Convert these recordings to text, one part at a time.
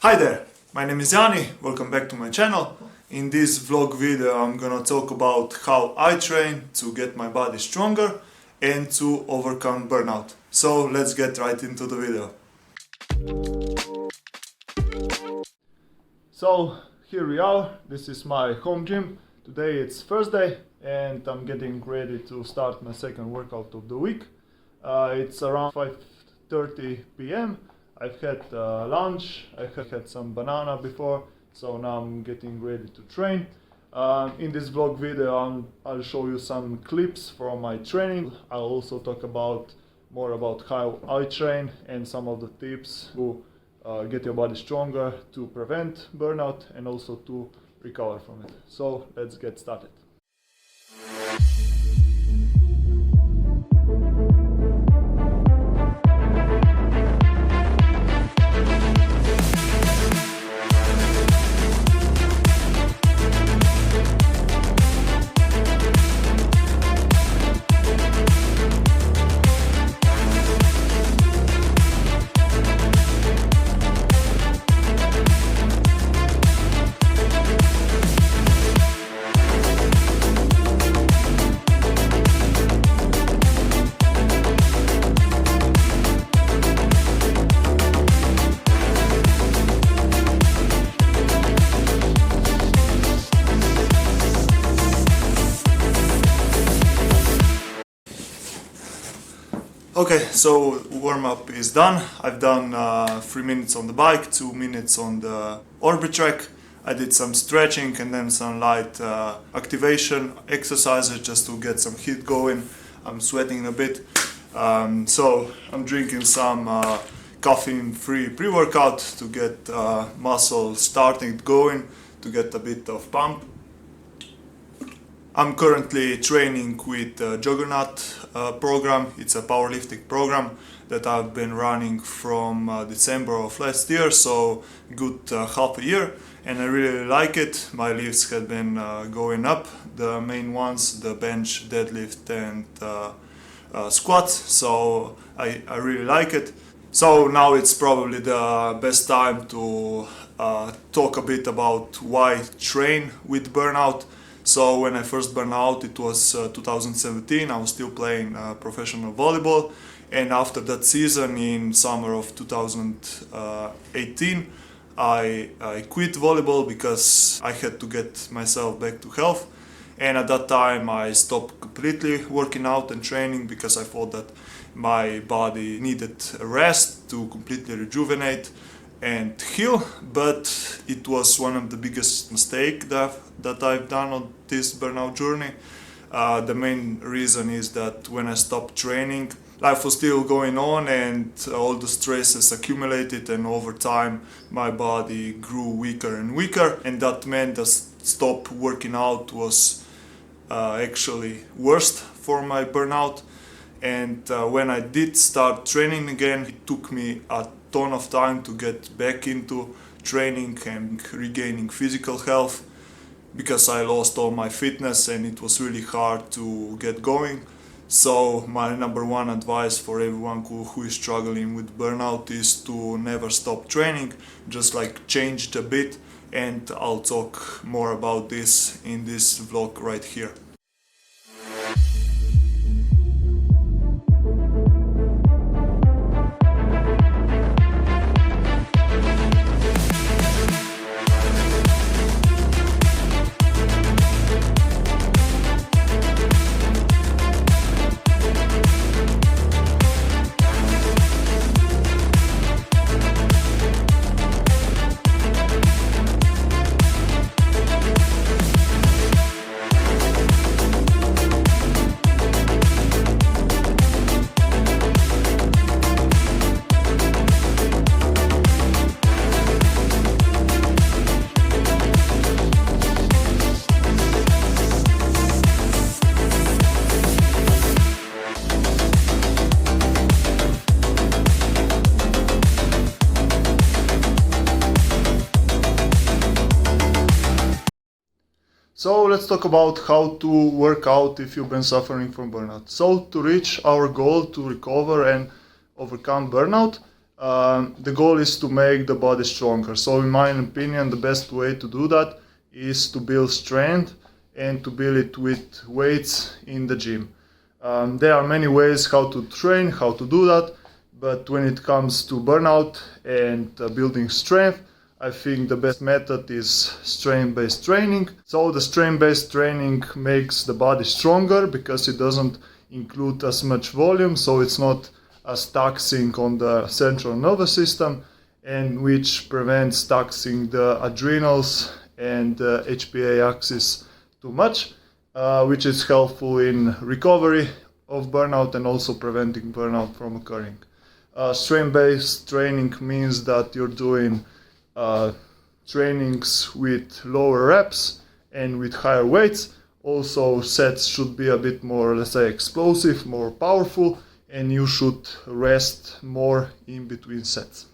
Hi there, my name is Yanni, welcome back to my channel. In this vlog video I'm gonna talk about how I train to get my body stronger and to overcome burnout. So let's get right into the video. So here we are, this is my home gym. Today it's Thursday and I'm getting ready to start my second workout of the week. It's around 5:30 p.m. I've had lunch, I had some banana before, so now I'm getting ready to train. In this vlog video I'll show you some clips from my training. I'll also talk more about how I train and some of the tips to get your body stronger, to prevent burnout and also to recover from it. So let's get started. Okay, so warm-up is done. I've done 3 minutes on the bike, 2 minutes on the orbit track. I did some stretching and then some light activation exercises just to get some heat going. I'm sweating a bit. So I'm drinking some caffeine-free pre-workout to get muscle starting going, to get a bit of pump. I'm currently training with the Juggernaut program. It's a powerlifting program that I've been running from December of last year, so good half a year, and I really like it. My lifts have been going up, the main ones, the bench, deadlift and squats, so I really like it. So now it's probably the best time to talk a bit about why train with burnout. So when I first burned out, it was 2017, I was still playing professional volleyball, and after that season in summer of 2018 I quit volleyball because I had to get myself back to health, and at that time I stopped completely working out and training because I thought that my body needed a rest to completely rejuvenate and heal, but it was one of the biggest mistakes that I've done on this burnout journey. The main reason is that when I stopped training, life was still going on and all the stresses accumulated, and over time my body grew weaker and weaker, and that meant that stop working out was actually worst for my burnout. And when I did start training again, it took me a ton of time to get back into training and regaining physical health because I lost all my fitness and it was really hard to get going. So my number one advice for everyone who is struggling with burnout is to never stop training, just like change it a bit, and I'll talk more about this in this vlog right here. So let's talk about how to work out if you've been suffering from burnout. So to reach our goal to recover and overcome burnout, the goal is to make the body stronger. So in my opinion, the best way to do that is to build strength and to build it with weights in the gym. There are many ways how to train, how to do that, but when it comes to burnout and building strength, I think the best method is strength-based training. So the strength-based training makes the body stronger because it doesn't include as much volume, so it's not as taxing on the central nervous system, and which prevents taxing the adrenals and the HPA axis too much, which is helpful in recovery of burnout and also preventing burnout from occurring. Strength-based training means that you're doing trainings with lower reps and with higher weights. Also, sets should be a bit more, let's say, explosive, more powerful, and you should rest more in between sets.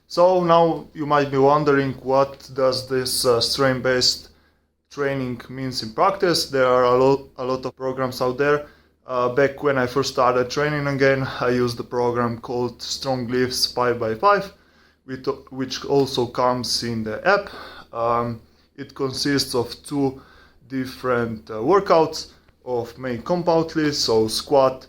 So now you might be wondering, what does this strength-based training means in practice? There are a lot of programs out there. Back when I first started training again, I used a program called Strong Lifts 5x5, which also comes in the app. It consists of 2 different workouts of main compound lifts, so squat,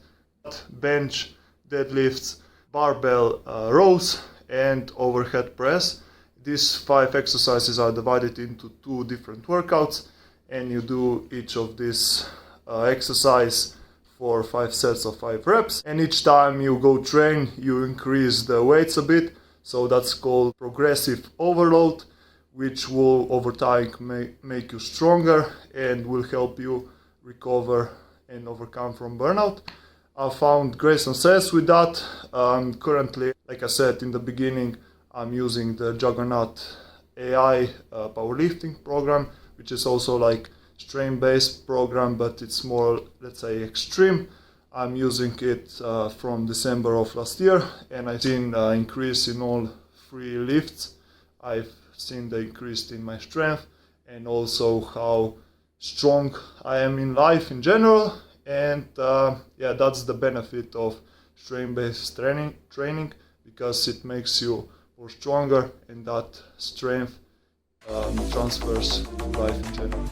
bench, deadlifts, barbell rows, and overhead press. These 5 exercises are divided into 2 different workouts, and you do each of these exercise for 5 sets of 5 reps. And each time you go train, you increase the weights a bit. So that's called progressive overload, which will over time make you stronger and will help you recover and overcome from burnout. I found great success with that. Currently, like I said in the beginning, I'm using the Juggernaut AI powerlifting program, which is also like strength-based program, but it's more, let's say, extreme. I'm using it from December of last year, and I've seen increase in all 3 lifts. I've seen the increase in my strength and also how strong I am in life in general. And yeah, that's the benefit of strength-based training, because it makes you more stronger, and that strength transfers to life in general.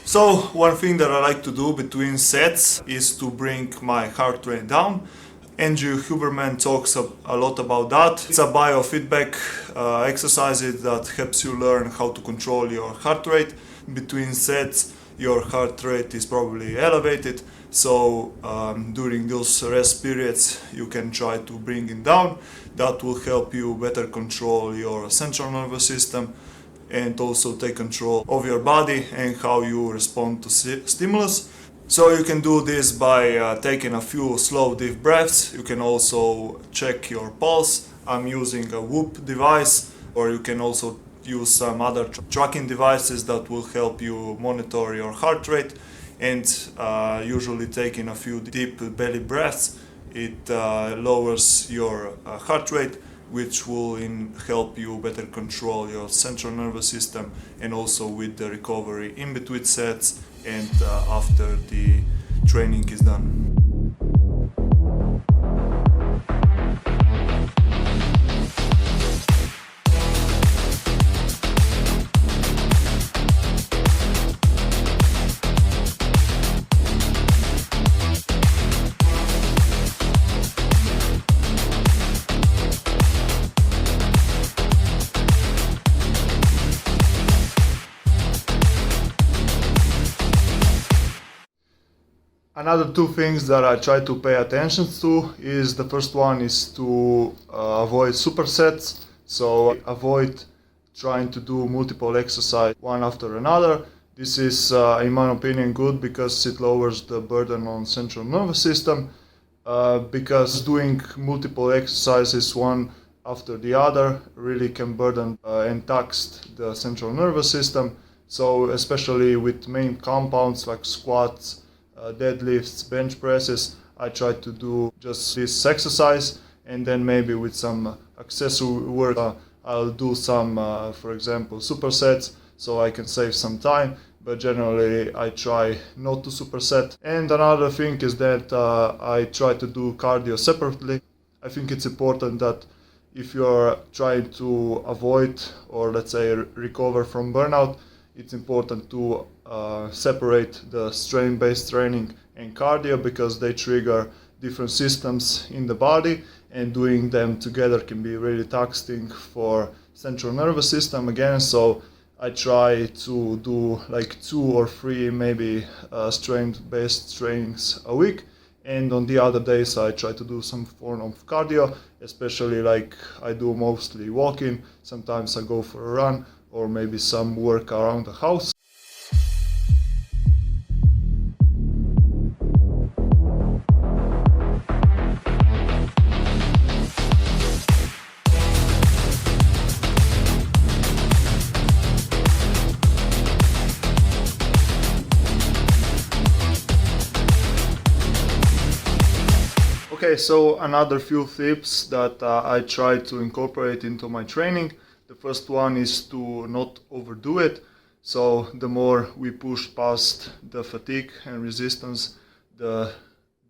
So one thing that I like to do between sets is to bring my heart rate down. Andrew Huberman talks a lot about that. It's a biofeedback exercise that helps you learn how to control your heart rate. Between sets, your heart rate is probably elevated, so during those rest periods you can try to bring it down. That will help you better control your central nervous system and also take control of your body and how you respond to stimulus. So you can do this by taking a few slow deep breaths. You can also check your pulse. I'm using a Whoop device, or you can also use some other tracking devices that will help you monitor your heart rate. And usually taking a few deep belly breaths, it lowers your heart rate, which will help you better control your central nervous system, and also with the recovery in between sets and after the training is done. Another two things that I try to pay attention to is the first one is to avoid supersets. So avoid trying to do multiple exercises one after another. This is, in my opinion, good because it lowers the burden on central nervous system. Because doing multiple exercises one after the other really can burden and tax the central nervous system. So especially with main compounds like squats, deadlifts, bench presses, I try to do just this exercise, and then maybe with some accessory work I'll do some, for example, supersets, so I can save some time, but generally I try not to superset. And another thing is that I try to do cardio separately. I think it's important that if you're trying to avoid or let's say recover from burnout, it's important to separate the strain-based training and cardio because they trigger different systems in the body, and doing them together can be really taxing for central nervous system again. So I try to do like 2 or 3 maybe strain-based trainings a week, and on the other days I try to do some form of cardio, especially like I do mostly walking. Sometimes I go for a run or maybe some work around the house. Okay, so another few tips that I try to incorporate into my training. The first one is to not overdo it. So the more we push past the fatigue and resistance, the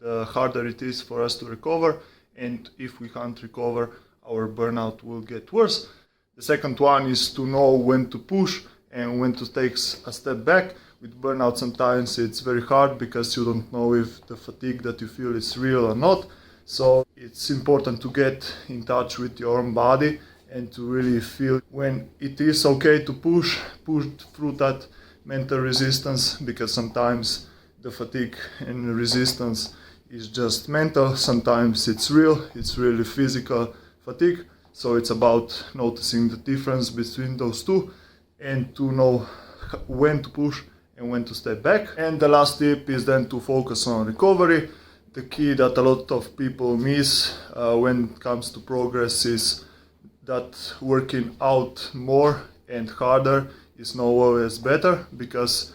harder it is for us to recover. And if we can't recover, our burnout will get worse. The second one is to know when to push and when to take a step back. With burnout, sometimes it's very hard because you don't know if the fatigue that you feel is real or not. So it's important to get in touch with your own body and to really feel when it is okay to push through that mental resistance, because sometimes the fatigue and resistance is just mental, sometimes it's real, it's really physical fatigue. So it's about noticing the difference between those two and to know when to push and when to step back. And the last tip is then to focus on recovery. The key that a lot of people miss when it comes to progress is that working out more and harder is not always better, because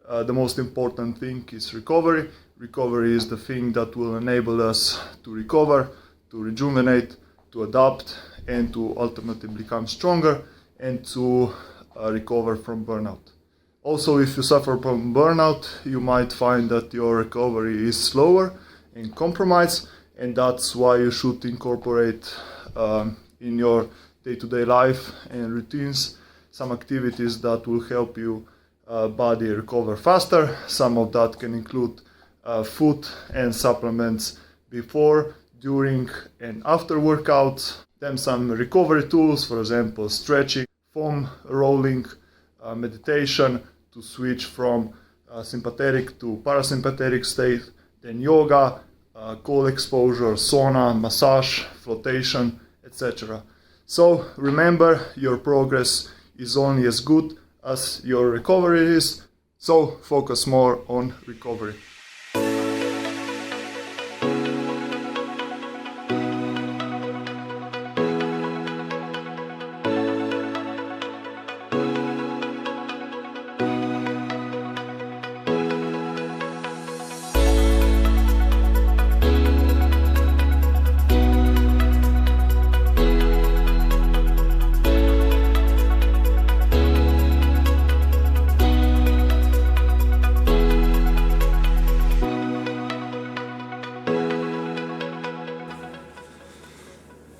the most important thing is recovery. Recovery is the thing that will enable us to recover, to rejuvenate, to adapt, and to ultimately become stronger and to recover from burnout. Also, if you suffer from burnout, you might find that your recovery is slower and compromised, and that's why you should incorporate in your day-to-day life and routines some activities that will help you body recover faster. Some of that can include food and supplements before, during, and after workouts. Then some recovery tools, for example, stretching, foam rolling, meditation to switch from sympathetic to parasympathetic state, then yoga, cold exposure, sauna, massage, flotation, etc. So remember, your progress is only as good as your recovery is, so focus more on recovery.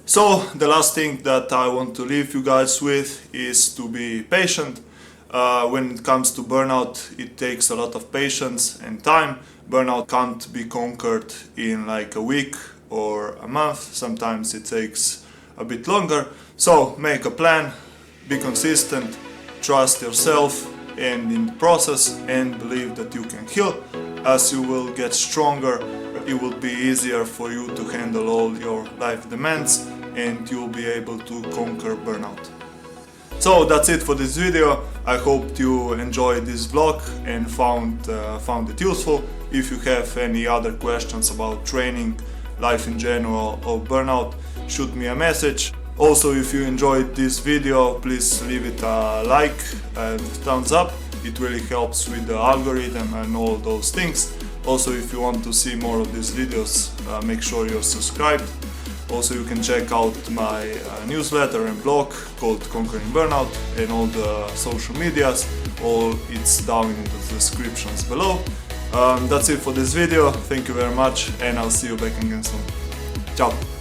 So the last thing that I want to leave you guys with is to be patient. When it comes to burnout, it takes a lot of patience and time. Burnout can't be conquered in like a week or a month. Sometimes it takes a bit longer. So make a plan, be consistent, trust yourself and in the process, and believe that you can heal. As you will get stronger, it will be easier for you to handle all your life demands, and you'll be able to conquer burnout. So that's it for this video. I hope you enjoyed this vlog and found it useful. If you have any other questions about training, life in general, or burnout, shoot me a message. Also, if you enjoyed this video, please leave it a like and thumbs up. It really helps with the algorithm and all those things. Also, if you want to see more of these videos, make sure you're subscribed. Also, you can check out my newsletter and blog called Conquering Burnout, and all the social medias. All it's down in the descriptions below. That's it for this video. Thank you very much, and I'll see you back again soon. Ciao!